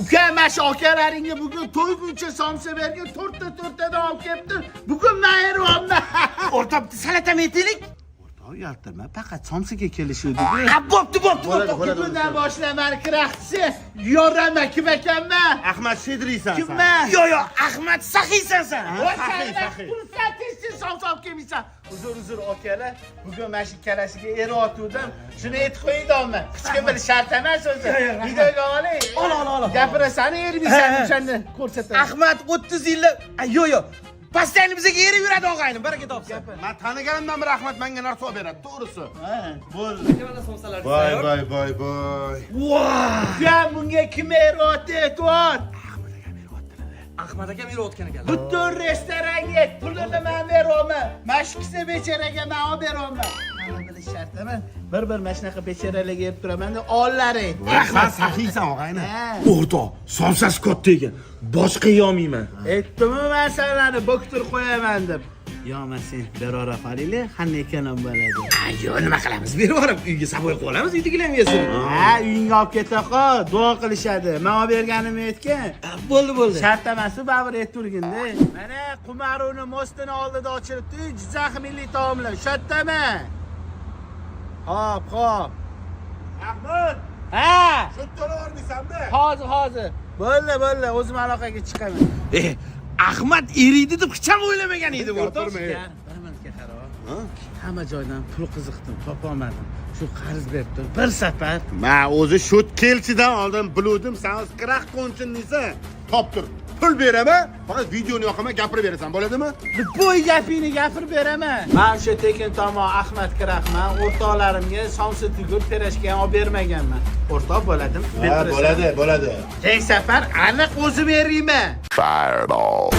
Uka, mash akalaringga bugun to'y kuncha somsa bergan, to'rttadan olib kelibdi. Bugun men eryapman. O'rtabdi salata metalik. Uyaltirma, faqat somsaga kelishuvdik. Ha, bo'pti. Bugundan boshlab meni kiraxtisi yorama kim ekanman? Ahmad Shedriysan. Kimman? Yo, Ahmad saxiysan sen. Saxiy. Fursatisiz somsa olib kelmaysan. Uzr akalar. Bugun mana shu kalasiga eryotgandim. Shuni aytib qo'yingmi? Hech kim bir shart emas o'zi. Videoga oling. Ol. Gapirasan, ermaysan, o'shani ko'rsataman. Ahmad 30 yillik. Yo. Pastayni bizga erib yuradi og'aynim, baraka topsin. Men taniganimdan beri Ahmad menga narsa olib beradi, to'g'risi. Ha, Bo'ldi. Voy. Voy! sen bunga kim eryapti, aytyapti? Ahmad akam erayotgan ekan. Butun restoranga pulini men beryapman. Mashqisi bechoraga men olib beryapman. Mana bilish shart emas. Bir mana shunaqa bechoralarga berib turaman-da, ollaring. Ahmad saxiysan og'ayni. O'rtoq, somsasi katta ekan. Boshqa yeyolmayman. Aytdimmi men sanani bo'ktirib qo'yaman deb. Yo'ma sen berora qolinglar, qanday ekan bo'ladi. Yo, nima qilamiz? Berib yuborib, uyga saboy qolamiz, uydagilar ham yesin. Ha, uyingga olib keta qol, duo qilishadi. Men olib berganimni aytgan. Bo'ldi. Shart emas, baribir aytturgin-da. Mana Qumaruvni mostini oldida ochilibdi, Jizzax milliy taomlar. Shatdami? Hop. Ahmad, Ha! shu to'la o'rnaysan-da. Hozir. Bo'ldi, o'zim aloqaga chiqaman. Ahmad eriydi deb hech ham o'ylamagan edi, o'rtoq. Bir minutga qara. Hamma joydan pul qiziqdim, topolmadim. Shu qarz beribdi. Bir safar Men o'zi shu kelchidan oldin biluvdim, sen o'z qiraq qo'nchinlisan. Toptir. Pul beraman, faqat videoni yoqaman, gapirib berasan, bo'ladimi? bo'y gapingni gapirib beraman. Men o'sha tekin tomon Ahmad Kirahman, o'rtoqlarimga somsa tugur terashga ham olib bermaganman. O'rtoq bo'ladimi? Bo'ladi. Tek safar aniq o'zim eriyman. Fireball.